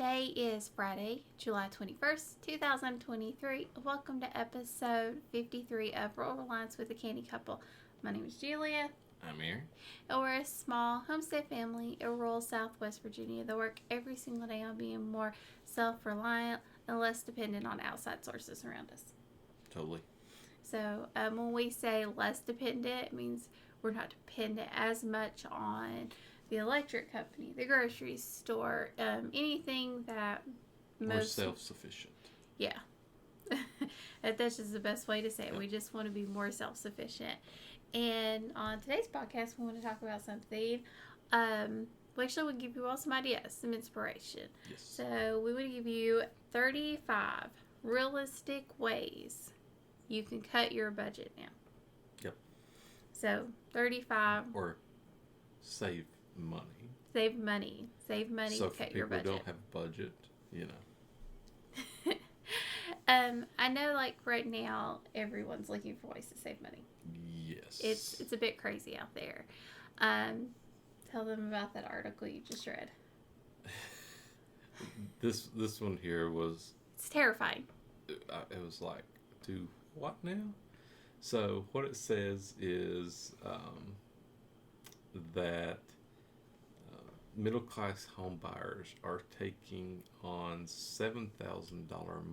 Today is Friday, July 21st, 2023. Welcome to episode 53 of Reliance with the Canny Couple. My name is Julia. I'm Aaron. And we're a small homestead family in rural Southwest Virginia that work every single day on being more self-reliant and less dependent on outside sources around us. Totally. So when we say less dependent, it means we're not dependent as much on the electric company, the grocery store, anything that We're self-sufficient. Yeah. That's just the best way to say it. We just want to be more self-sufficient. And on today's podcast, we want to talk about something. We actually would give you all some ideas, some inspiration. Yes. So we want to give you 35 realistic ways you can cut your budget now. Yep. So 35. Or save money. Save money. Save money. So cut for your people who budget. don't have a budget, you know. I know, like right now, everyone's looking for ways to save money. Yes. It's a bit crazy out there. Tell them about that article you just read. This one here was. It's terrifying. It was like, do what now? So what it says is that middle-class home buyers are taking on $7,000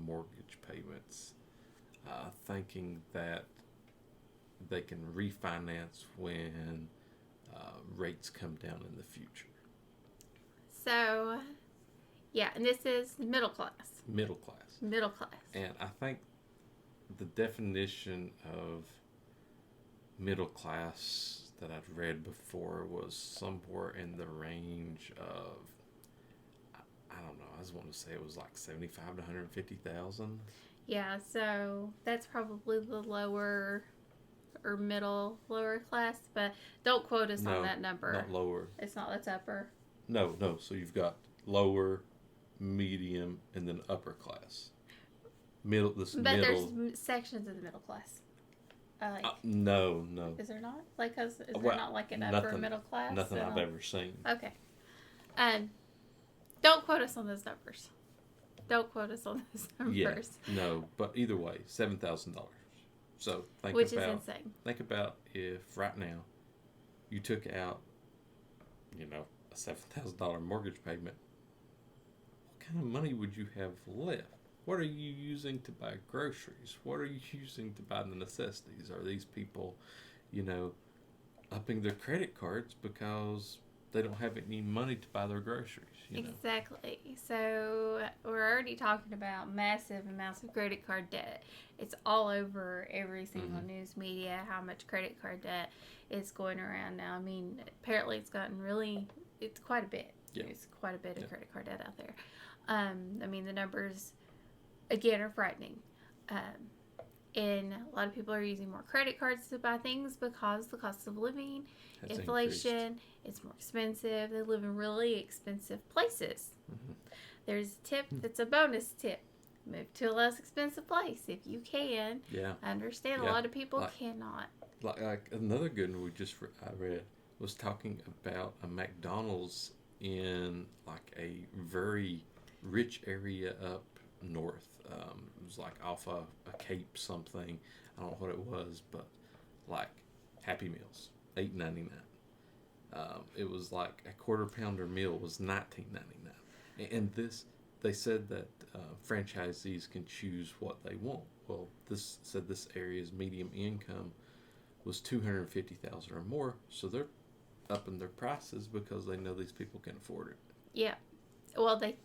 mortgage payments, thinking that they can refinance when rates come down in the future. So, yeah, and this is middle class. Middle class. Middle class. And I think the definition of middle class that I'd read before was somewhere in the range of, I don't know, I just want to say it was like 75 to 150,000. Yeah, so that's probably the lower or lower class, but don't quote us on that number. Not lower. It's not, that's upper. No, so you've got lower, medium, and then upper class. Middle. There's sections of the middle class. No. Is there not? Like, is there not like an upper middle class? Nothing I've ever seen. Okay. Don't quote us on those numbers. Don't quote us on those numbers. Yeah, no, but either way, $7,000. So Which is insane. Think about if right now you took out, a $7,000 mortgage payment. What kind of money would you have left? What are you using to buy groceries? What are you using to buy the necessities? Are these people, upping their credit cards because they don't have any money to buy their groceries? Exactly. So we're already talking about massive amounts of credit card debt. It's all over every single news media, how much credit card debt is going around now. I mean, apparently it's quite a bit. Yeah. There's quite a bit of credit card debt out there. I mean, the numbers, again, are frightening. And a lot of people are using more credit cards to buy things because the cost of living, inflation, it's more expensive. They live in really expensive places. Mm-hmm. There's a tip that's a bonus tip. Move to a less expensive place if you can. Yeah. I understand a lot of people cannot. Like another good one I read was talking about a McDonald's in like a very rich area up north. It was like off a Cape something. I don't know what it was, but like Happy Meals, $8.99. It was like a quarter pounder meal was $19.99. And they said that franchisees can choose what they want. Well, this area's medium income was $250,000 or more, so they're upping their prices because they know these people can afford it. Yeah. Well, they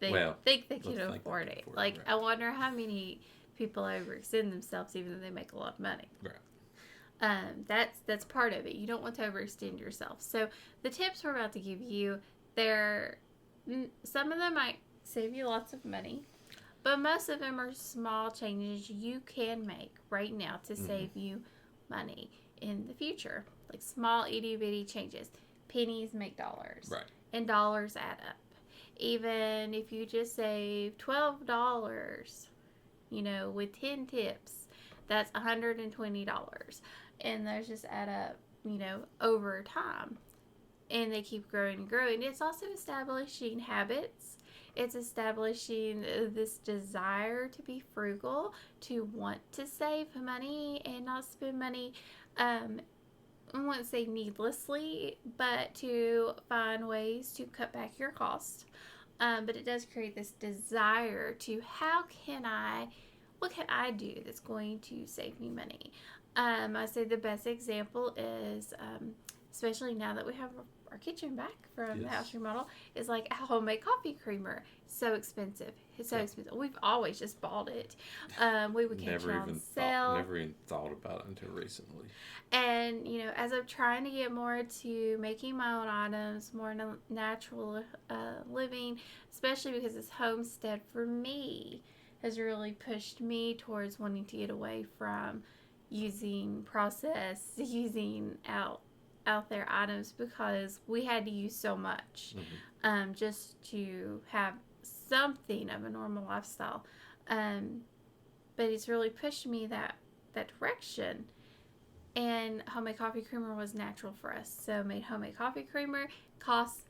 think they can afford it. Right. I wonder how many people overextend themselves even though they make a lot of money. Right. That's part of it. You don't want to overextend yourself. So the tips we're about to give you, some of them might save you lots of money, but most of them are small changes you can make right now to save you money in the future. Like small itty bitty changes. Pennies make dollars. Right. And dollars add up. Even if you just save $12, with 10 tips, that's $120. And those just add up, over time. And they keep growing and growing. It's also establishing habits. it's establishing this desire to be frugal, to want to save money and not spend money. I won't say needlessly, but to find ways to cut back your cost. But it does create this desire to what can I do that's going to save me money? I say the best example is, especially now that we have our kitchen back from the house remodel, is like a homemade coffee creamer. So expensive. It's so expensive. We've always just bought it. We would catch it on sale. Never even thought about it until recently. And, as I'm trying to get more to making my own items, more natural living, especially because this homestead for me has really pushed me towards wanting to get away from using out there items, because we had to use so much just to have something of a normal lifestyle. But it's really pushed me that direction. And homemade coffee creamer was natural for us. So made homemade coffee creamer, costs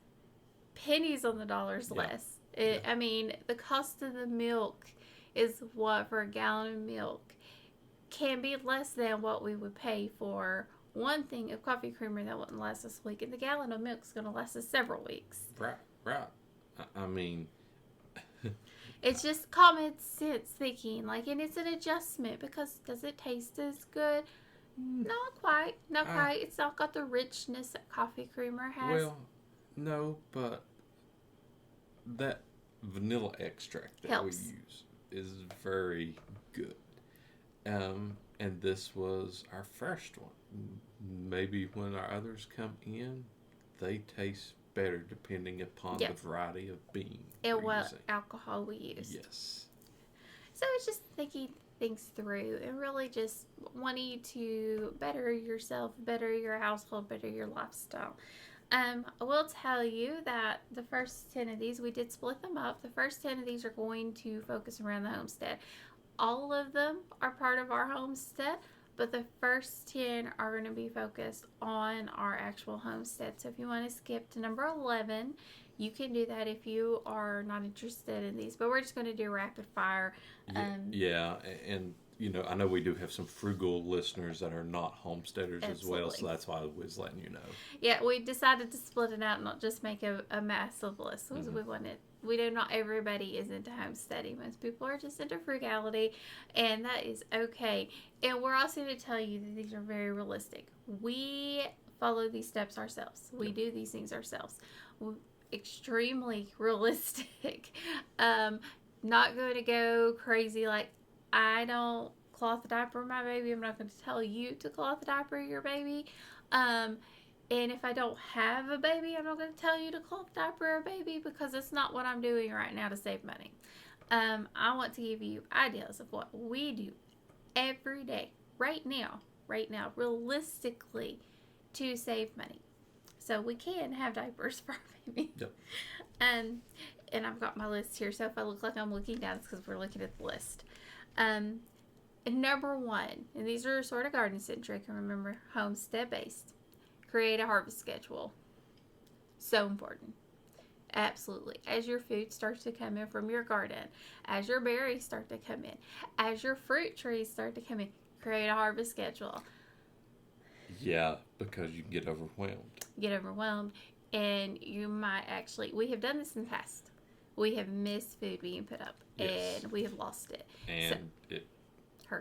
pennies on the dollars less. I mean, the cost of the milk is what, for a gallon of milk, can be less than what we would pay for one thing of coffee creamer that wouldn't last us a week. And the gallon of milk is going to last us several weeks. Right. I mean... It's just common sense thinking. And it's an adjustment, because does it taste as good? Not quite. It's not got the richness that coffee creamer has. Well, no, but that vanilla extract that helps. We use is very good. And this was our first one. Maybe when our others come in, they taste better depending upon the variety of bean and what alcohol we use. Yes. So it's just thinking things through and really just wanting to better yourself, better your household, better your lifestyle. I will tell you that the first 10 of these, we did split them up. The first 10 of these are going to focus around the homestead. All of them are part of our homestead, but the first 10 are going to be focused on our actual homestead. So if you want to skip to number 11, you can do that if you are not interested in these. But we're just going to do rapid fire. And I know we do have some frugal listeners that are not homesteaders as well, so that's why I was letting you know. Yeah, we decided to split it out and not just make a massive list, because we know not everybody is into homesteading. Most people are just into frugality, and that is okay. And we're also going to tell you that these are very realistic. We follow these steps ourselves. We do these things ourselves. We're extremely realistic. Not going to go crazy like, I don't cloth diaper my baby. I'm not going to tell you to cloth diaper your baby. And if I don't have a baby, I'm not going to tell you to cloth diaper a baby, because it's not what I'm doing right now to save money. I want to give you ideas of what we do every day, right now, realistically, to save money. So we can have diapers for our baby. Yep. And I've got my list here, so if I look like I'm looking down, it's because we're looking at the list. Number 1, and these are sort of garden centric, and remember, homestead based. Create a harvest schedule. So important. Absolutely. As your food starts to come in from your garden, as your berries start to come in, as your fruit trees start to come in, create a harvest schedule. Yeah, because you get overwhelmed. And you might actually, we have done this in the past. We have missed food being put up, and we have lost it. And it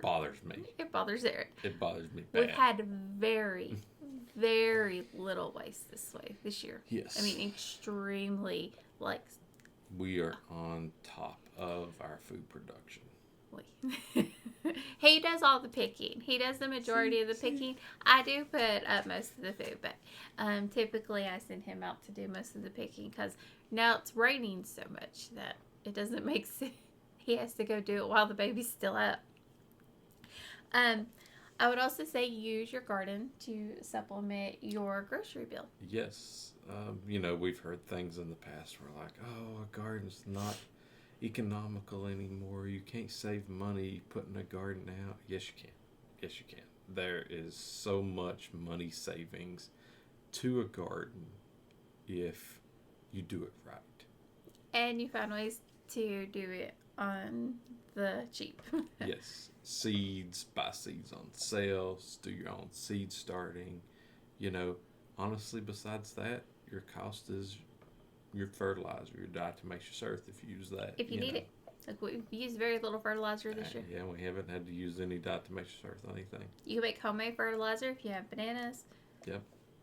bothers me. It bothers Eric. It bothers me bad. We've had very, very little waste this year. Yes. I mean, extremely, we are on top of our food production. He does all the picking. He does the majority of the picking. I do put up most of the food, but typically I send him out to do most of the picking, because now it's raining so much that it doesn't make sense. He has to go do it while the baby's still up. I would also say use your garden to supplement your grocery bill. Yes. We've heard things in the past where a garden's not economical anymore. You can't save money putting a garden out. Yes, you can. There is so much money savings to a garden if you do it right. and you find ways to do it on the cheap. Yes. Seeds, buy seeds on sales, do your own seed starting. You know, honestly, besides that, your cost is your fertilizer, your diatomaceous earth if you use that. If you need know. it. Like we use very little fertilizer this year. Yeah, we haven't had to use any diatomaceous earth on anything. You can make homemade fertilizer if you have bananas. Yep.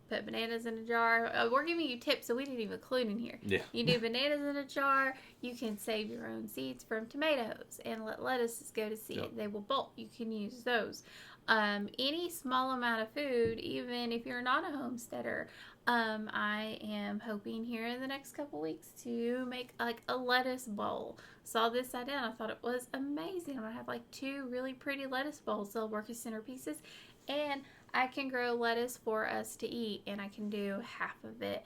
Put bananas in a jar. We're giving you tips, so we didn't even include in here. Yeah. You do bananas in a jar. You can save your own seeds from tomatoes and let lettuces go to seed. Yep. They will bolt. You can use those. Any small amount of food, even if you're not a homesteader, I am hoping here in the next couple weeks to make like a lettuce bowl. Saw this idea and I thought it was amazing. I have like 2 really pretty lettuce bowls. They'll work as centerpieces, and I can grow lettuce for us to eat, and I can do half of it,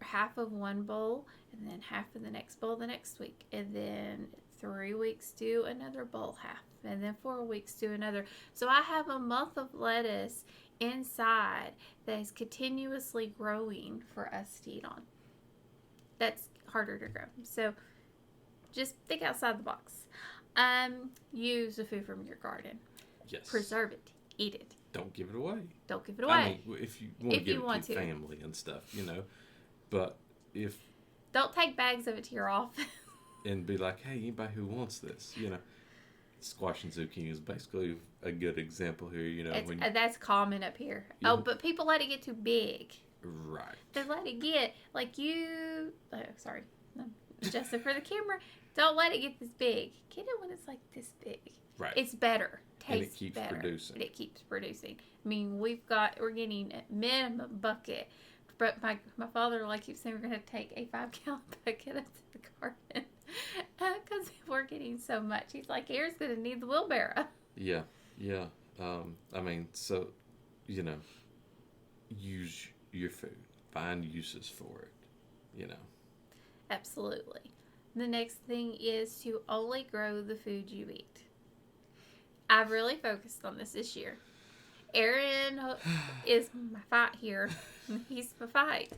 half of one bowl, and then half of the next bowl the next week, and then 3 weeks do another bowl half, and then 4 weeks do another. So I have a month of lettuce inside that is continuously growing for us to eat on. That's harder to grow. So just think outside the box. Use the food from your garden. Yes. Preserve it. Eat it. Don't give it away. Don't give it away. I mean, if you want to If give you it want to your to. family and stuff, you know. But if Don't take bags of it to your office. and be like, hey, anybody who wants this, you know, squash and zucchini is basically a good example here. You know, when That's common up here. Yeah. Oh, but people let it get too big. right. They let it get like you. Oh, sorry, I'm adjusting for the camera. Don't let it get this big. Get it when it's like this big. Right. It's better. And it Tastes keeps better. producing. And it keeps producing. I mean, we're getting a minimum bucket. But my father keeps saying we're going to take a 5-gallon bucket up to the garden because we're getting so much. He's like, Aaron's going to need the wheelbarrow. Yeah. Yeah. I mean, so, you know, use your food. Find uses for it, you know. Absolutely. The next thing is to only grow the food you eat. I've really focused on this year. Aaron is my fight here. He's my fight.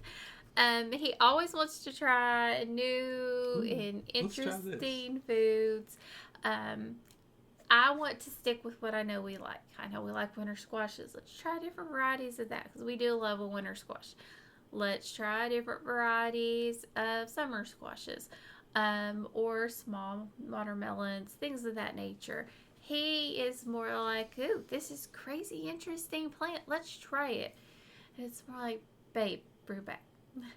He always wants to try new and interesting foods. I want to stick with what I know we like. I know we like winter squashes. Let's try different varieties of that because we do love a winter squash. Let's try different varieties of summer squashes, or small watermelons, things of that nature. He is more like, ooh, this is crazy interesting plant. Let's try it. And it's more like, babe, bring it back.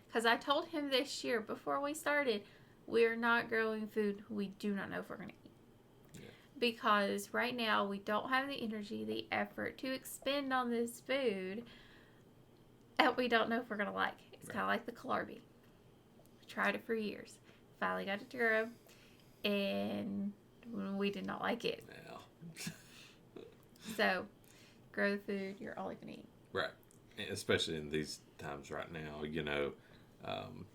Because I told him this year before we started, we're not growing food we do not know if we're going to eat. Yeah. Because right now we don't have the energy, the effort to expend on this food that we don't know if we're going to like. It's kind of like the kohlrabi. We tried it for years. Finally got it to grow. And we did not like it. No. So, grow the food you're only going to eat. Right. Especially in these times right now, you know,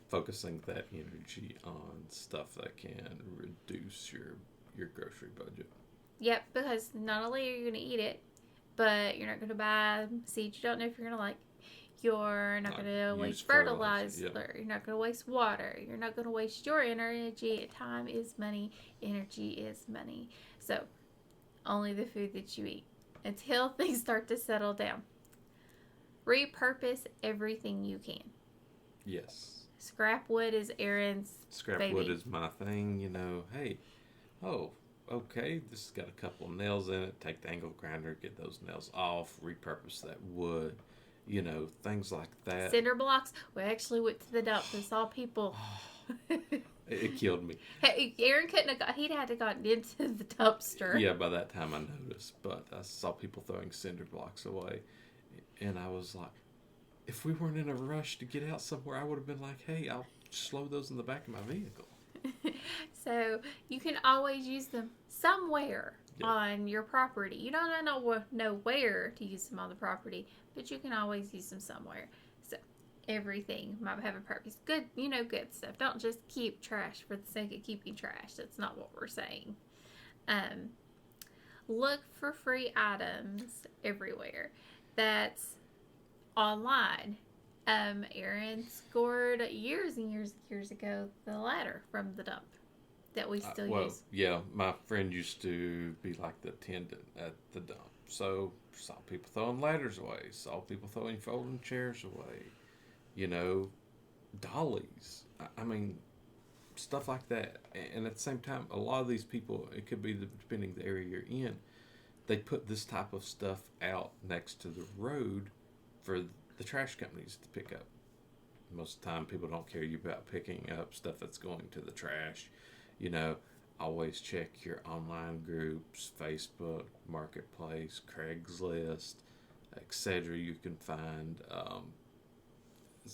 focusing that energy on stuff that can reduce your grocery budget. Yep, because not only are you going to eat it, but you're not going to buy seeds you don't know if you're going to like. You're not going to waste fertilizer. Yep. You're not going to waste water. You're not going to waste your energy. Time is money. Energy is money. So, only the food that you eat until things start to settle down. Repurpose everything you can. Yes. Scrap wood is Aaron's baby. Wood is my thing, you know. Hey, okay, this has got a couple of nails in it. Take the angle grinder, get those nails off, repurpose that wood. You know, things like that. Cinder blocks. We actually went to the dump and saw people. It killed me. Aaron he'd had to gotten into the dumpster. Yeah, by that time I noticed. But I saw people throwing cinder blocks away. And I was like, if we weren't in a rush to get out somewhere, I would have been like, hey, I'll slow those in the back of my vehicle. So you can always use them somewhere on your property. You don't know where to use them on the property, but you can always use them somewhere. So everything might have a purpose. Good, good stuff. Don't just keep trash for the sake of keeping trash. That's not what we're saying. Look for free items everywhere. That's online. Aaron scored years and years and years ago the ladder from the dump that we still use. Yeah, my friend used to be like the attendant at the dump. So, saw people throwing ladders away, saw people throwing folding chairs away, you know, dollies. I mean, stuff like that. And at the same time, a lot of these people, it could be depending the area you're in, they put this type of stuff out next to the road for the trash companies to pick up. Most of the time, people don't care about picking up stuff that's going to the trash. You know, always check your online groups, Facebook, Marketplace, Craigslist, etc. You can find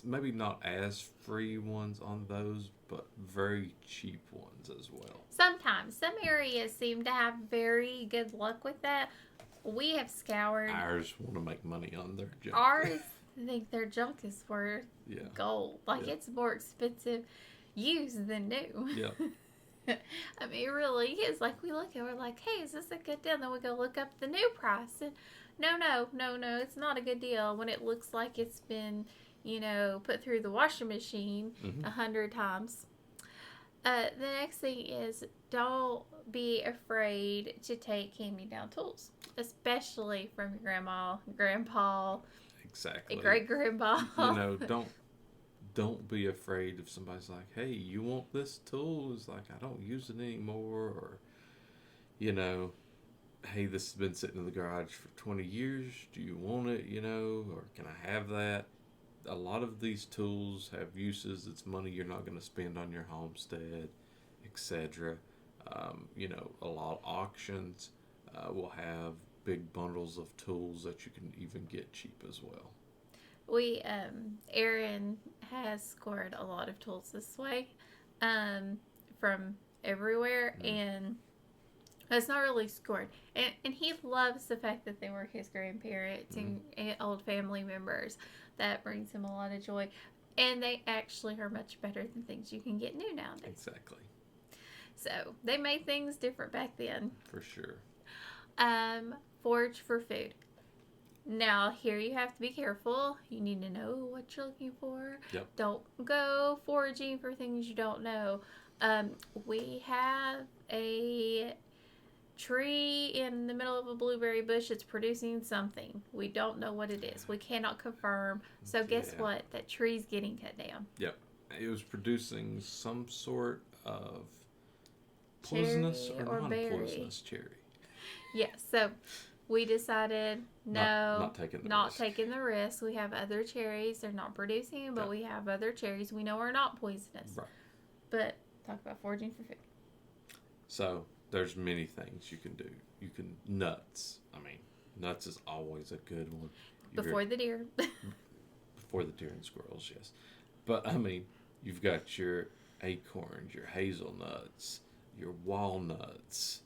maybe not as free ones on those, but very cheap ones as well. Sometimes. Some areas seem to have very good luck with that. We have scoured. Ours want to make money on their junk. Ours think their junk is worth gold. Like, Yeah. it's more expensive used than new. Yeah. I mean, it really is. Like, we look at it, we're like, hey, is this a good deal? And then we go look up the new price. And no, it's not a good deal when it looks like it's been, put through the washing machine 100 times. The next thing is, don't be afraid to take hand-me-down tools, especially from your grandma, grandpa, Exactly. great-grandpa. Don't be afraid if somebody's like, hey, you want this tool? It's like, I don't use it anymore. Or, hey, this has been sitting in the garage for 20 years. Do you want it, or can I have that? A lot of these tools have uses. It's money you're not going to spend on your homestead, etc. A lot of auctions will have big bundles of tools that you can even get cheap as well. Aaron has scored a lot of tools this way, from everywhere, and it's not really scored. And he loves the fact that they were his grandparents and old family members. That brings him a lot of joy. And they actually are much better than things you can get new nowadays. Exactly. So, they made things different back then. For sure. Forage for food. Now, here you have to be careful. You need to know what you're looking for. Yep. Don't go foraging for things you don't know. We have a tree in the middle of a blueberry bush that's producing something. We don't know what it is. We cannot confirm. So guess what? That tree's getting cut down. Yep. It was producing some sort of poisonous or non-poisonous cherry. Yeah, so we decided not taking the risk. We have other cherries. They're not producing, but we have other cherries we know are not poisonous. Right. But talk about foraging for food. So there's many things you can do. You can nuts. I mean, nuts is always a good one. Before the deer. Before the deer and squirrels, yes. But I mean, you've got your acorns, your hazelnuts, your walnuts,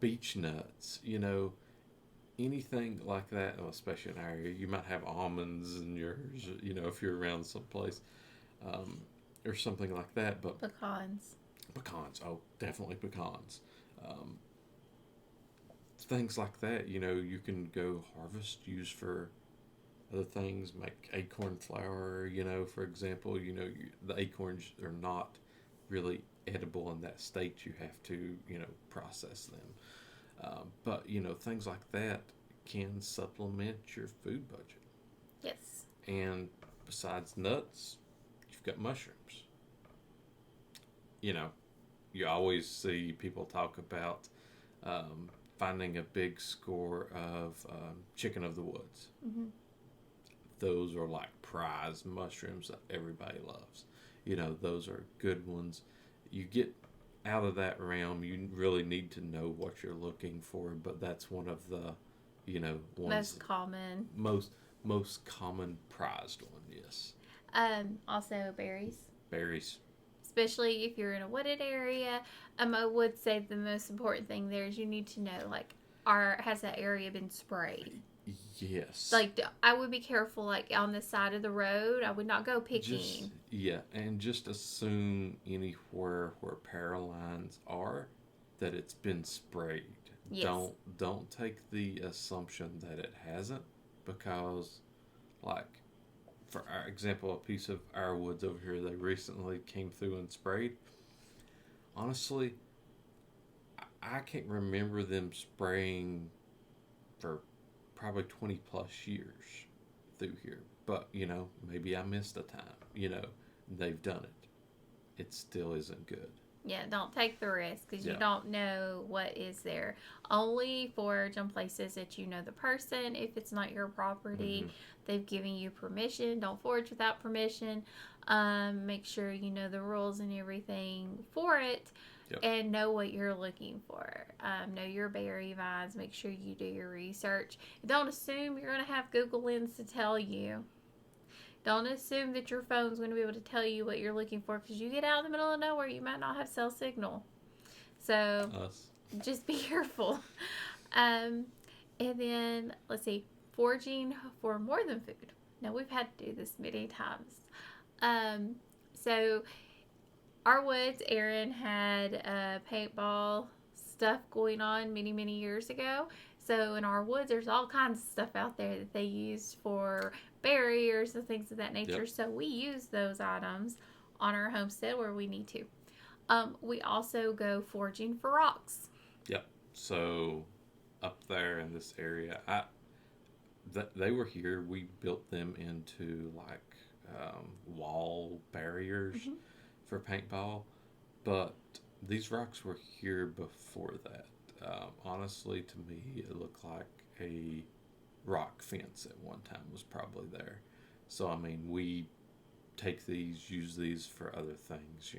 beech nuts, anything like that, especially in our area. You might have almonds in yours, if you're around someplace, or something like that. But pecans, oh, definitely pecans. Things like that, you can go harvest, use for other things, make acorn flour, for example. The acorns are not really edible in that state. You have to, process them. But, things like that can supplement your food budget. Yes. And besides nuts, you've got mushrooms. You always see people talk about finding a big score of chicken of the woods. Mm-hmm. Those are like prize mushrooms that everybody loves. Those are good ones. You get out of that realm, you really need to know what you're looking for, but that's one of the, ones most common prized one, yes. Also berries. Berries. Especially if you're in a wooded area. I would say the most important thing there is you need to know, has that area been sprayed? Yes. I would be careful, on the side of the road. I would not go picking. And just assume anywhere where power lines are that it's been sprayed. Yes. Don't take the assumption that it hasn't, because for our example, a piece of our woods over here they recently came through and sprayed. Honestly, I can't remember them spraying for probably 20 plus years through here. But, maybe I missed a time. They've done it. It still isn't good. Yeah, don't take the risk because Yeah. you don't know what is there. Only forage on places that you know the person. If it's not your property, they've given you permission. Don't forage without permission. Make sure you know the rules and everything for it. Yep. And know what you're looking for. Know your berry vines. Make sure you do your research. Don't assume you're going to have Google Lens to tell you. Don't assume that your phone's going to be able to tell you what you're looking for because you get out in the middle of nowhere, you might not have cell signal. So just be careful. And then, let's see, foraging for more than food. Now, we've had to do this many times. So our woods, Aaron had paintball stuff going on many, many years ago. So in our woods, there's all kinds of stuff out there that they use for barriers and things of that nature. Yep. So we use those items on our homestead where we need to. We also go foraging for rocks. Yep. So up there in this area, they were here. We built them into wall barriers for paintball, but these rocks were here before that. Honestly, to me, it looked like a rock fence at one time was probably there. So, we take these, use these for other things.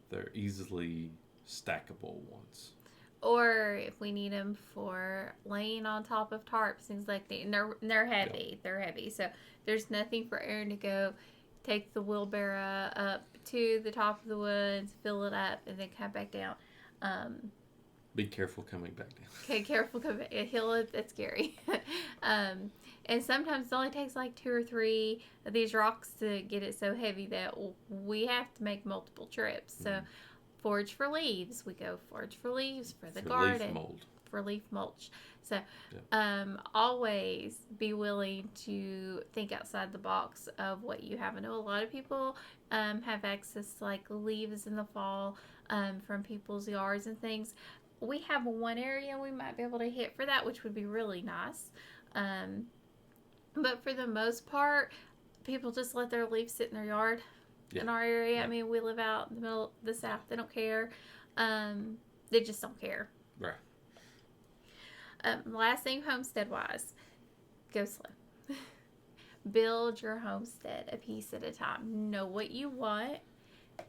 They're easily stackable ones. Or if we need them for laying on top of tarps, things like that. And they're heavy. Yep. They're heavy. So there's nothing for Aaron to go take the wheelbarrow up to the top of the woods, fill it up, and then come back down. Be careful coming back down. Okay, careful coming back. That's scary. And sometimes it only takes like 2 or 3 of these rocks to get it so heavy that we have to make multiple trips. So forage for leaves. We go forage for leaves for the garden. Leaf mold. For leaf mulch. So always be willing to think outside the box of what you have. I know a lot of people have access to leaves in the fall from people's yards and things. We have one area we might be able to hit for that, which would be really nice. But for the most part, people just let their leaves sit in their yard in our area. Yeah. We live out in the middle of the South. They don't care. They just don't care. Right. Last thing, homestead-wise, go slow. Build your homestead a piece at a time. Know what you want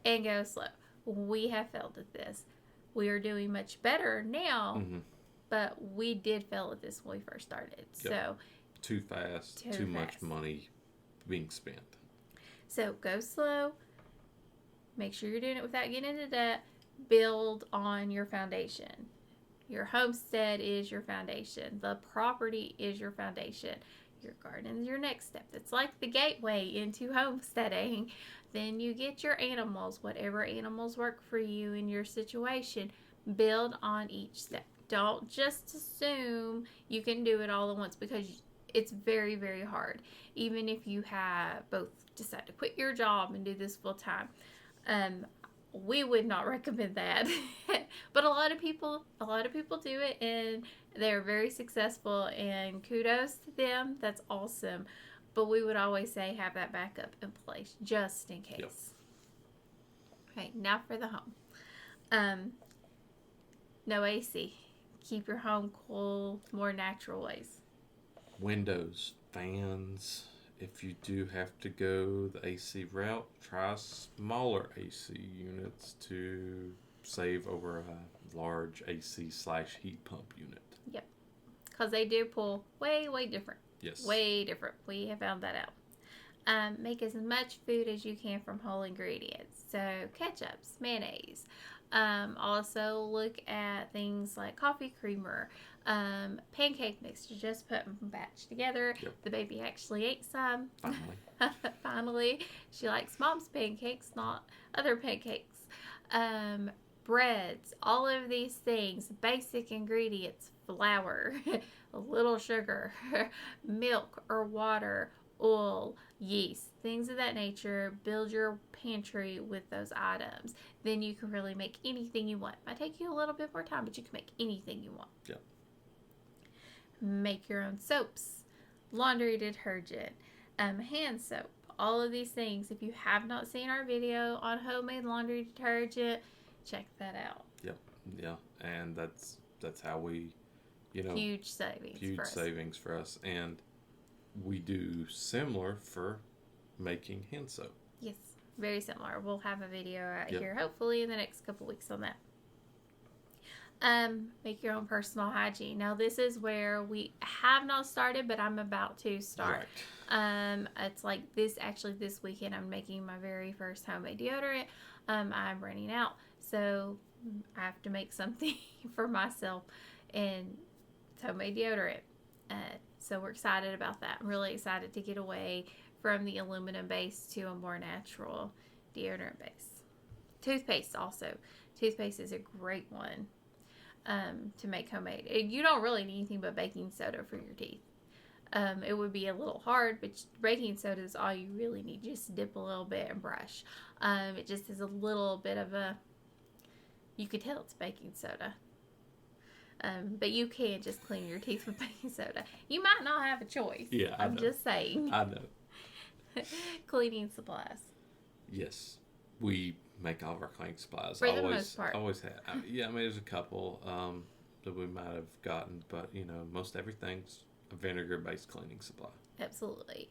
and go slow. We have failed at this. We are doing much better now, but we did fail at this when we first started. Yep. So too fast, too much money being spent. So go slow. Make sure you're doing it without getting into debt. Build on your foundation. Your homestead is your foundation. The property is your foundation. Your garden is your next step. It's like the gateway into homesteading. Then you get your animals, whatever animals work for you in your situation. Build on each step. Don't just assume you can do it all at once because it's very, very hard. Even if you have both decide to quit your job and do this full time. We would not recommend that. But a lot of people do it and they're very successful and kudos to them. That's awesome. But we would always say have that backup in place just in case. Yep. Okay, now for the home. No AC. Keep your home cool, more natural ways. Windows, fans. If you do have to go the AC route, try smaller AC units to save over a large AC/heat pump unit. Yep. Because they do pull way, way different. Yes. Way different. We have found that out. Make as much food as you can from whole ingredients. So ketchups, mayonnaise. Also look at things like coffee creamer, pancake mix. You just put them batch together. Yep. The baby actually ate some. Finally. Finally. She likes mom's pancakes, not other pancakes. Breads, all of these things, basic ingredients, flour, a little sugar, milk or water, oil, yeast, things of that nature. Build your pantry with those items. Then you can really make anything you want. It might take you a little bit more time, but you can make anything you want. Yep. Make your own soaps, laundry detergent, hand soap, all of these things. If you have not seen our video on homemade laundry detergent, check that out. Yep. Yeah. And that's how we, Huge savings for us. And we do similar for making hand soap. Yes, very similar. We'll have a video out Yep. here hopefully in the next couple weeks on that. Make your own personal hygiene. Now this is where we have not started, but I'm about to start. Right. It's like this weekend I'm making my very first homemade deodorant. I'm running out, so I have to make something for myself, and it's homemade deodorant. So we're excited about that. I'm really excited to get away from the aluminum base to a more natural deodorant base. Toothpaste also. Toothpaste is a great one to make homemade. You don't really need anything but baking soda for your teeth. It would be a little hard, but baking soda is all you really need. Just dip a little bit and brush. It just is a little bit of you could tell it's baking soda. But you can just clean your teeth with baking soda. You might not have a choice. Yeah, I'm just saying. I know. Cleaning supplies. Yes, we make all of our cleaning supplies. For the most part. Always have. Yeah, I mean, there's a couple that we might have gotten, but most everything's a vinegar-based cleaning supply. Absolutely.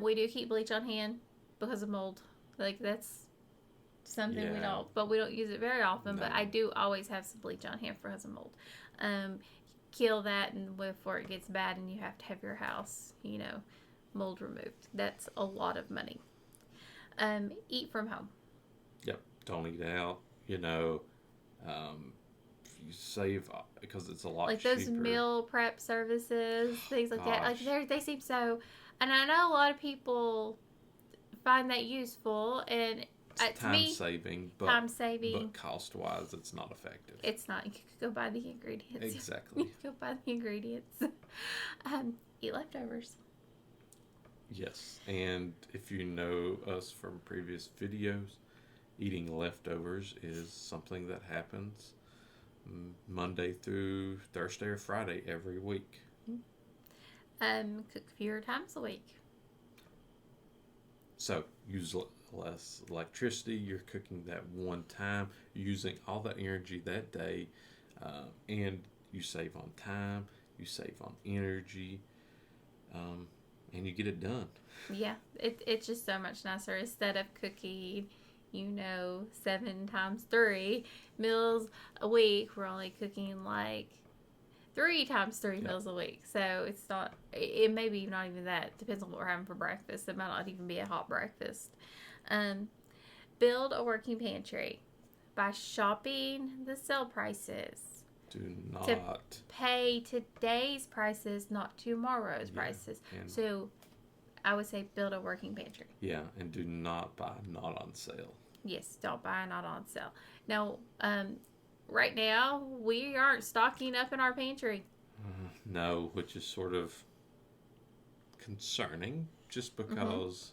We do keep bleach on hand because of mold. Like that's something we don't use it very often. No. But I do always have some bleach on hand because of mold. Kill that, and before it gets bad, and you have to have your house, mold removed. That's a lot of money. Eat from home. Yep. Don't eat out. You save because it's a lot like cheaper. Those meal prep services, things like that. Gosh. Like they seem so, and I know a lot of people find that useful, and It's time saving, but cost wise, it's not effective. It's not. You could go buy the ingredients. Exactly. You could go buy the ingredients. Eat leftovers. Yes, and if you know us from previous videos, eating leftovers is something that happens Monday through Thursday or Friday every week. Cook fewer times a week. So use less electricity. You're cooking that one time, using all that energy that day, and you save on time, you save on energy, and you get it done. Yeah, it's just so much nicer instead of cooking 7 times 3 meals a week. We're only cooking like 3 times 3 meals a week. So it's not, it may be not even that. It depends on what we're having for breakfast. It might not even be a hot breakfast. Build a working pantry by shopping the sale prices. Do not to pay today's prices, not tomorrow's prices. So I would say build a working pantry. Yeah, and do not buy not on sale. Yes, don't buy not on sale. Now, right now, we aren't stocking up in our pantry. No, which is sort of concerning just because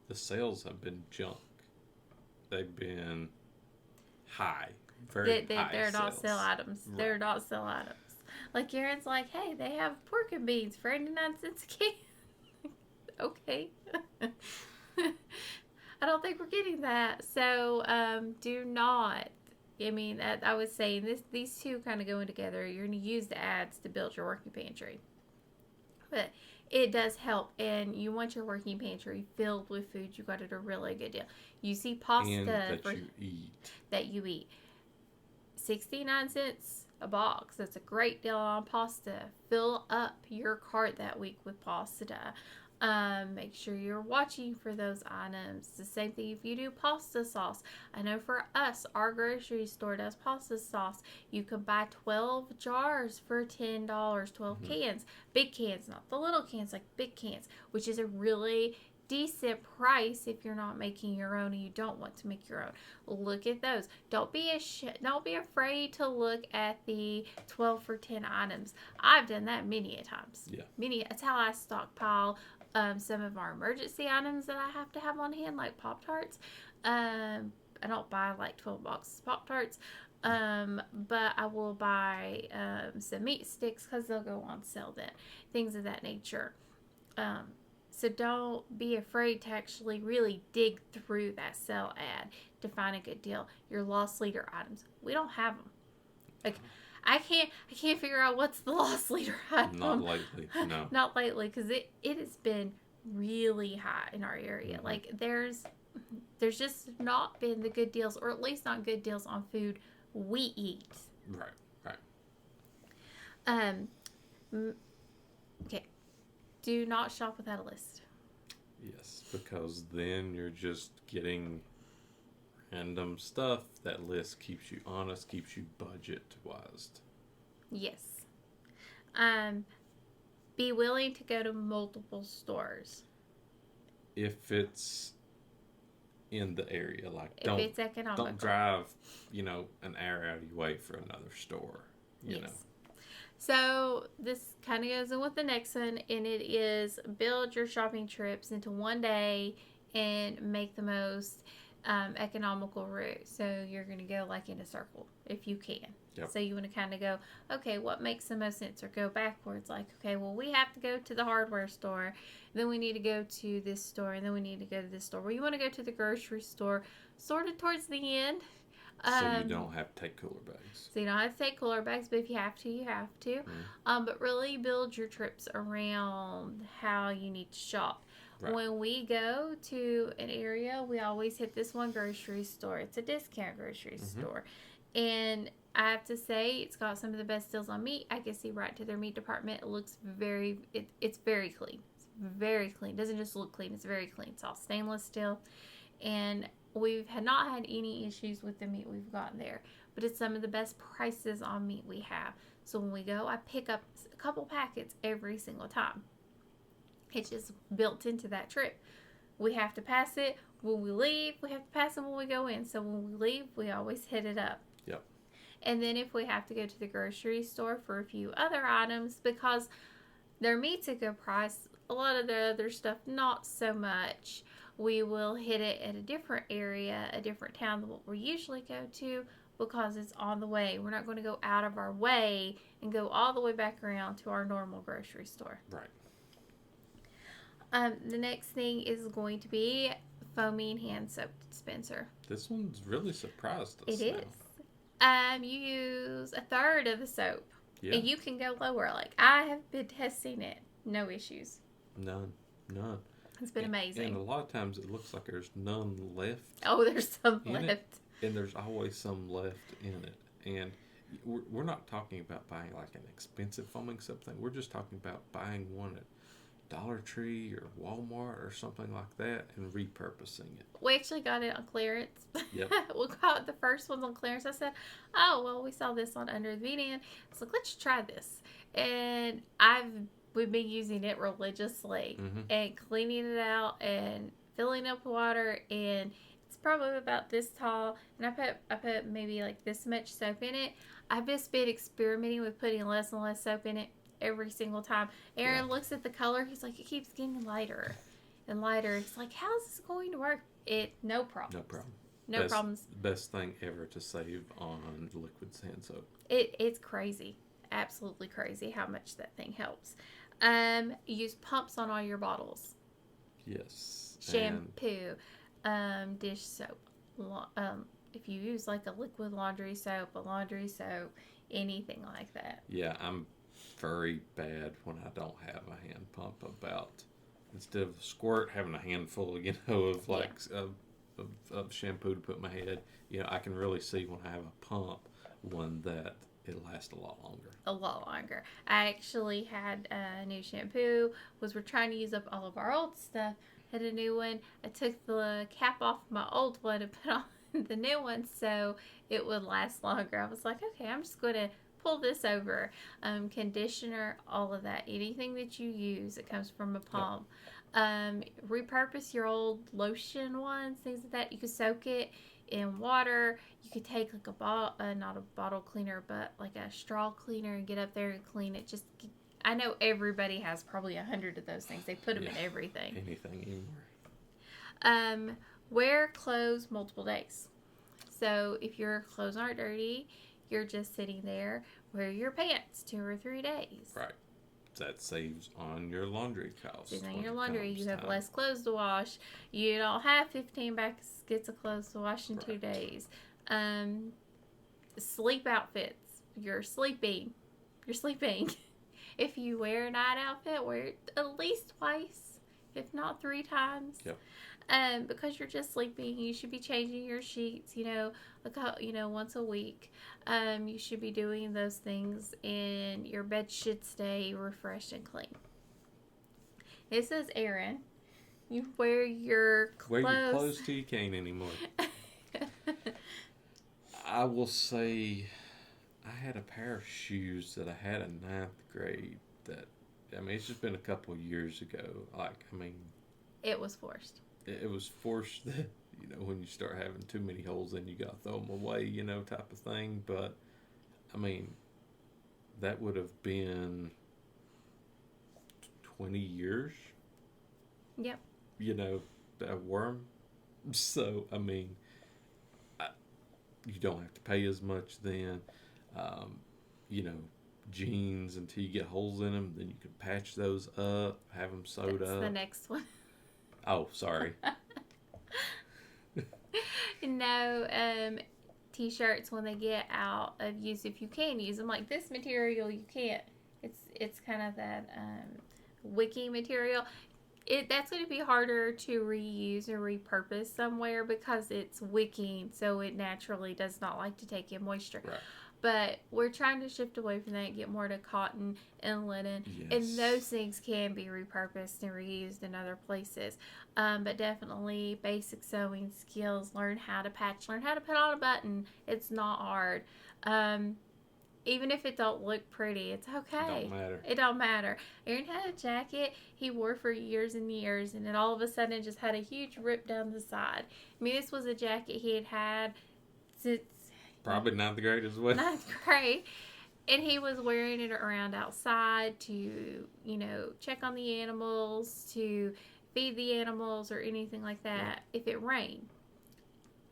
the sales have been junk. They've been high. Very high They're not sales. sale items. Right. They're not sale items. Like, Aaron's like, hey, they have pork and beans for 89 cents a can. Okay. I don't think we're getting that. So, do not. I mean, I was saying these two kind of going together. You're going to use the ads to build your working pantry. But it does help. And you want your working pantry filled with food. You got it a really good deal. You see pasta And that you eat. 69 cents a box. That's a great deal on pasta. Fill up your cart that week with pasta. Make sure you're watching for those items. The same thing if you do pasta sauce. I know for us, our grocery store does pasta sauce. You can buy 12 jars for $10, 12 cans. Big cans, not the little cans, like big cans, which is a really decent price if you're not making your own and you don't want to make your own. Look at those. Don't be afraid to look at the 12 for 10 items. I've done that many a times. Yeah. That's how I stockpile some of our emergency items that I have to have on hand, like Pop-Tarts. I don't buy like 12 boxes of Pop-Tarts, but I will buy some meat sticks because they'll go on sale then, things of that nature. So don't be afraid to actually really dig through that sale ad to find a good deal. Your loss leader items, we don't have them. Like I can't figure out what's the loss leader item. Not lately, no. Not lately, because it has been really high in our area. Mhm. Like there's just not been the good deals, or at least not good deals on food we eat. Right, right. Um, okay. Do not shop without a list. Yes, because then you're just getting random stuff. That list keeps you honest, keeps you budget wise. Yes. Be willing to go to multiple stores. If it's in the area, like If it's economical. don't drive, an hour out of your way for another store. You know. So this kind of goes in with the next one, and it is build your shopping trips into one day and make the most economical route. So you're going to go like in a circle if you can. Yep. So you want to kind of go, okay, what makes the most sense, or go backwards. Like, okay, well, we have to go to the hardware store, then we need to go to this store, and then we need to go to this store. Well, you want to go to the grocery store sort of towards the end. So you don't have to take cooler bags. So you don't have to take cooler bags, but if you have to, you have to. Mm-hmm. But really build your trips around how you need to shop. Right. When we go to an area, we always hit this one grocery store. It's a discount grocery store. And I have to say, it's got some of the best deals on meat. I can see right to their meat department. It looks it's very clean. It's very clean. It doesn't just look clean. It's very clean. It's all stainless steel. And we've not had any issues with the meat we've gotten there. But it's some of the best prices on meat we have. So when we go, I pick up a couple packets every single time. It's just built into that trip. We have to pass it when we leave. We have to pass it when we go in. So when we leave, we always hit it up. Yep. And then if we have to go to the grocery store for a few other items, because their meat's a good price, a lot of the other stuff, not so much. We will hit it at a different area, a different town than what we usually go to, because it's on the way. We're not going to go out of our way and go all the way back around to our normal grocery store. Right. The next thing is going to be foaming hand soap dispenser. This one's really surprised us. It is. You use a third of the soap. Yeah. And you can go lower. Like, I have been testing it. No issues. None. It's been amazing. And a lot of times it looks like there's none left. Oh, there's some in left. It, and there's always some left in it. And we're not talking about buying like an expensive foaming soap thing. We're just talking about buying one at Dollar Tree or Walmart or something like that and repurposing it. We actually got it on clearance. Yep. We got the first ones on clearance. I said, oh, well, we saw this on Under the Van. So let's try this. And we've been using it religiously and cleaning it out and filling up water, and it's probably about this tall, and I put maybe like this much soap in it. I've just been experimenting with putting less and less soap in it every single time. Aaron looks at the color. He's like, it keeps getting lighter and lighter. It's like, how is this going to work? No problem. No problems. Best thing ever to save on liquid sand soap. It's crazy. Absolutely crazy how much that thing helps. Use pumps on all your bottles. Yes. Shampoo, dish soap. If you use like a liquid laundry soap, anything like that. Yeah, I'm very bad when I don't have a hand pump. About instead of a squirt, having a handful, of shampoo to put in my head. I can really see when I have a pump one that it lasts a lot longer. I actually had a new shampoo. We're trying to use up all of our old stuff. Had a new one. I took the cap off my old one and put on the new one so it would last longer. I was like, okay, I'm just going to pull this over. Conditioner, all of that. Anything that you use, it comes from a pump. Repurpose your old lotion ones, things like that. You could soak it in water. You could take like a bottle, not a bottle cleaner, but like a straw cleaner, and get up there and clean it. Just I know everybody has probably 100 of those things. They put them in everything. Anything anymore. Wear clothes multiple days. So if your clothes aren't dirty, you're just sitting there. Wear your pants 2 or 3 days. Right. That saves on your laundry costs. Saves on your laundry. You have less clothes to wash. You don't have 15 baskets of clothes to wash in 2 days. Sleep outfits. You're sleeping. If you wear a night outfit, wear it at least twice, if not 3 times. Yep. Because you're just sleeping, you should be changing your sheets, once a week. You should be doing those things, and your bed should stay refreshed and clean. It says, Aaron, you wear your clothes. Wear your clothes till you can't anymore. I will say, I had a pair of shoes that I had in 9th grade that, it's just been a couple of years ago. It was forced. It was forced that, when you start having too many holes in you got to throw them away, type of thing. But, that would have been 20 years. Yep. That worm. So, you don't have to pay as much then. Jeans until you get holes in them, then you can patch those up, have them sewed up. That's the next one. Oh, sorry. No, t-shirts when they get out of use, if you can use them, like this material, you can't. It's kind of that wicking material. That's going to be harder to reuse or repurpose somewhere because it's wicking, so it naturally does not like to take in moisture. Right. But we're trying to shift away from that and get more to cotton and linen. Yes. And those things can be repurposed and reused in other places. But definitely basic sewing skills. Learn how to patch. Learn how to put on a button. It's not hard. Even if it don't look pretty, it's okay. It don't matter. Aaron had a jacket he wore for years and years. And then all of a sudden it just had a huge rip down the side. This was a jacket he had had since... Probably 9th grade as well. 9th grade. And he was wearing it around outside to, check on the animals, to feed the animals or anything like that. If it rained,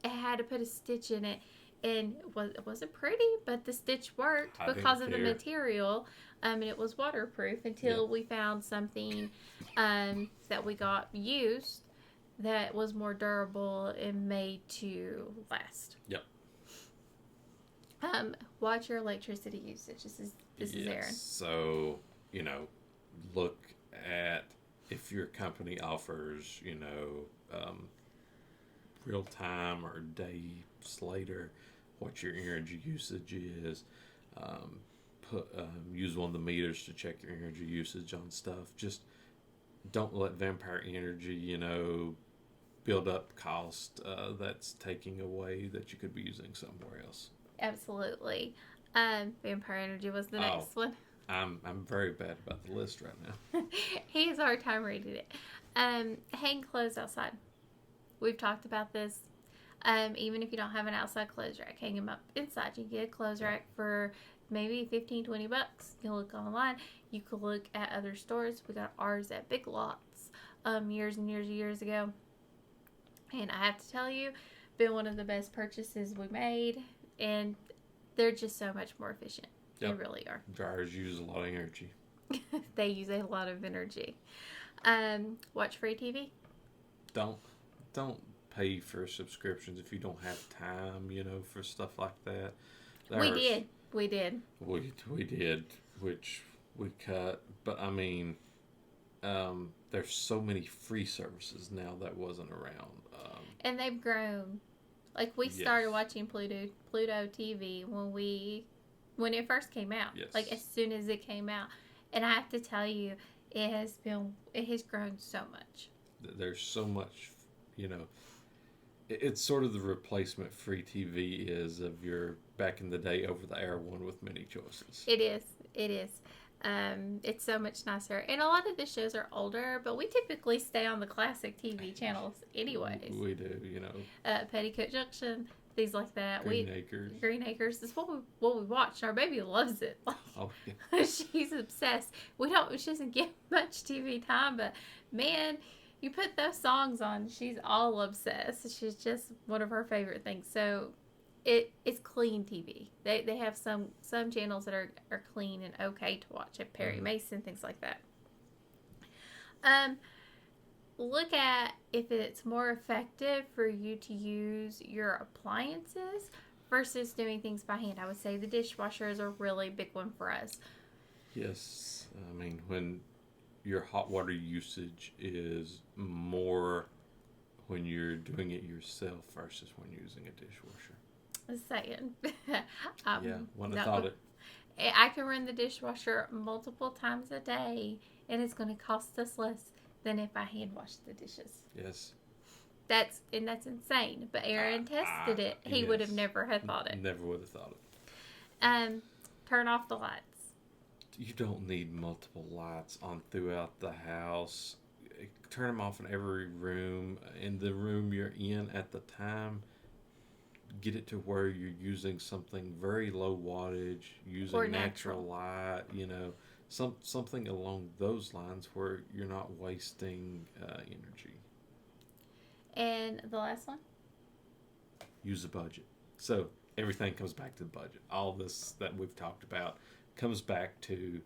it had to put a stitch in it. And it wasn't pretty, but the stitch worked because of the material. And it was waterproof until we found something that we got used that was more durable and made to last. Yep. Watch your electricity usage. This is Aaron. So, look at if your company offers, real time or day later, what your energy usage is. Use one of the meters to check your energy usage on stuff. Just don't let vampire energy, build up cost that's taking away that you could be using somewhere else. Absolutely. Vampire energy was the next one. I'm very bad about the list right now. He has a hard time reading it. Hang clothes outside. We've talked about this. Even if you don't have an outside clothes rack, hang them up inside. You can get a clothes rack for maybe $15-20. You can look online. You can look at other stores. We got ours at Big Lots years and years ago. And I have to tell you, been one of the best purchases we made. And they're just so much more efficient. Yep. They really are. Dryers use a lot of energy. They use a lot of energy. Watch free TV. Don't pay for subscriptions if you don't have time, for stuff like that. We did. We did, which we cut. But there's so many free services now that wasn't around. And they've grown. Like, we started watching Pluto TV when it first came out. Yes. Like, as soon as it came out. And I have to tell you, it has grown so much. There's so much, it's sort of the replacement free TV is of your back in the day over the air one with many choices. It is. It's so much nicer. And a lot of the shows are older, but we typically stay on the classic TV channels anyways. We do, Petticoat Junction, things like that. Green Acres. Green Acres is what we watch. Our baby loves it. Oh, yeah. She's obsessed. She doesn't get much TV time, but man, you put those songs on, she's all obsessed. She's just one of her favorite things. So it's clean TV. They have some channels that are clean and okay to watch, at Perry Mason, things like that. Look at if it's more effective for you to use your appliances versus doing things by hand. I would say the dishwasher is a really big one for us. Yes. I mean, when your hot water usage is more when you're doing it yourself versus when using a dishwasher. Saying. Wouldn't have thought it. I can run the dishwasher multiple times a day, and it's going to cost us less than if I hand wash the dishes. Yes. That's insane. But Aaron tested it. He would have never have thought it. Never would have thought it. Turn off the lights. You don't need multiple lights on throughout the house. Turn them off in every room. In the room you're in at the time, get it to where you're using something very low wattage, using natural light, something along those lines where you're not wasting energy. And the last one? Use a budget. So everything comes back to the budget. All this that we've talked about comes back to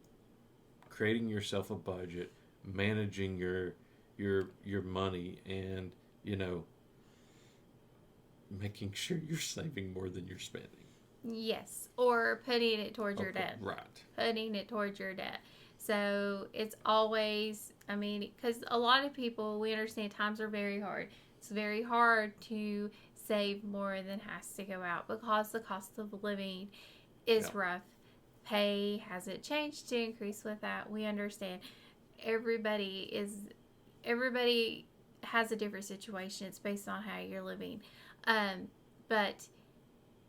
creating yourself a budget, managing your money, and making sure you're saving more than you're spending. Yes, or putting it towards your debt. Right. Putting it towards your debt. So it's always, because a lot of people, we understand times are very hard. It's very hard to save more than has to go out because the cost of living is rough. Pay hasn't changed to increase with that. We understand. Everybody has a different situation. It's based on how you're living. But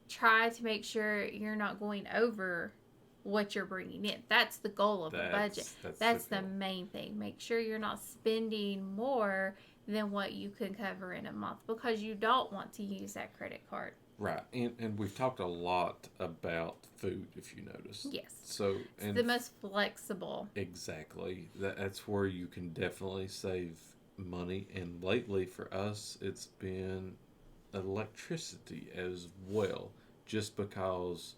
try to make sure you're not going over what you're bringing in. That's the goal of a budget. That's the main thing. Make sure you're not spending more than what you can cover in a month because you don't want to use that credit card. Right. And we've talked a lot about food, if you notice. Yes. So it's the most flexible. Exactly. That's where you can definitely save money. And lately for us, it's been electricity as well, just because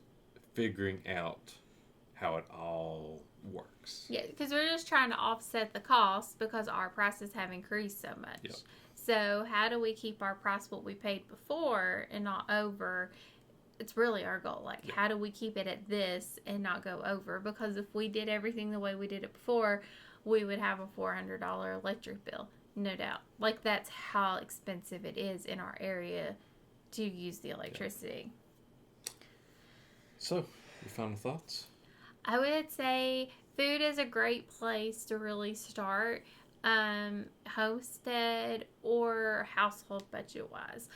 figuring out how it all works. Yeah, because we're just trying to offset the cost because our prices have increased so much. Yep. So how do we keep our price what we paid before and not over? It's really our goal. How do we keep it at this and not go over? Because if we did everything the way we did it before, we would have a $400 electric bill. No doubt. That's how expensive it is in our area to use the electricity. So, your final thoughts? I would say food is a great place to really start, homestead or household budget wise.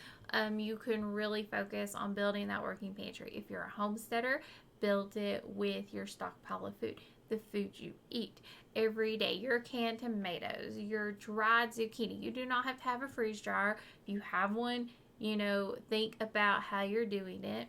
You can really focus on building that working pantry. If you're a homesteader, build it with your stockpile of food. The food you eat every day, your canned tomatoes, your dried zucchini. You do not have to have a freeze dryer. If you have one, think about how you're doing it.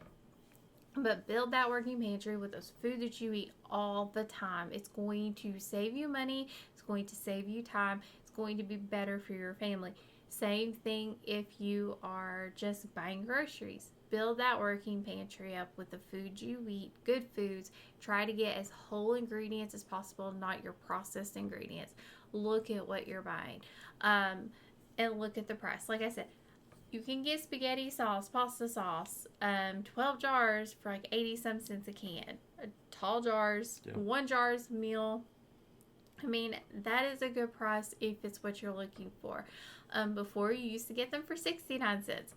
But build that working pantry with those food that you eat all the time. It's going to save you money. It's going to save you time. It's going to be better for your family. Same thing if you are just buying groceries. Build that working pantry up with the food you eat, good foods. Try to get as whole ingredients as possible, not your processed ingredients. Look at what you're buying, and look at the price. Like I said, you can get spaghetti sauce, pasta sauce, 12 jars for 80-some cents a can. Tall jars, 1 jar's meal. That is a good price if it's what you're looking for. Before, you used to get them for 69 cents.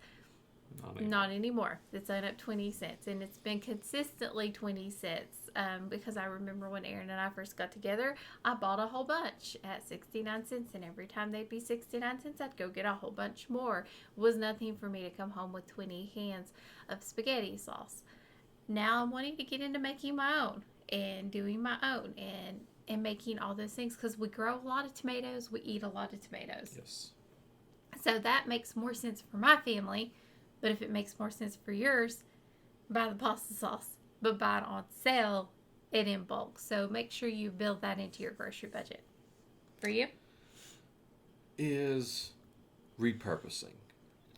Not anymore. It's on up 20 cents, and it's been consistently 20 cents because I remember when Aaron and I first got together, I bought a whole bunch at 69 cents, and every time they'd be 69 cents, I'd go get a whole bunch more. It was nothing for me to come home with 20 cans of spaghetti sauce. Now I'm wanting to get into making my own, and doing my own and making all those things, because we grow a lot of tomatoes, we eat a lot of tomatoes. Yes. So that makes more sense for my family. But if it makes more sense for yours, buy the pasta sauce, but buy it on sale and in bulk. So make sure you build that into your grocery budget. For you? Is repurposing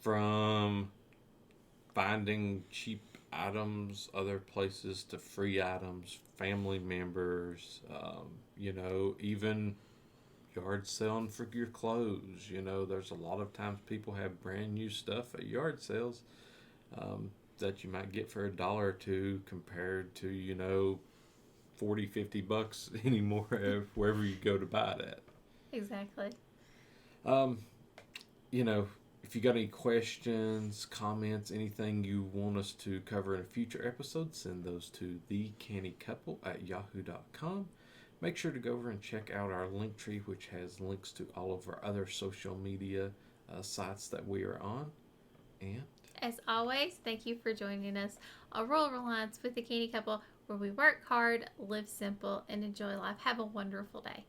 from finding cheap items other places to free items, family members, even yard selling for your clothes. There's a lot of times people have brand new stuff at yard sales that you might get for $1 or $2 compared to 40, $50 anymore wherever you go to buy it at. Exactly. Um, if you got any questions, comments, anything you want us to cover in a future episode, send those to thecannycouple@yahoo.com. Make sure to go over and check out our link tree, which has links to all of our other social media sites that we are on. And as always, thank you for joining us on Rural Reliance with the Canny Couple, where we work hard, live simple, and enjoy life. Have a wonderful day.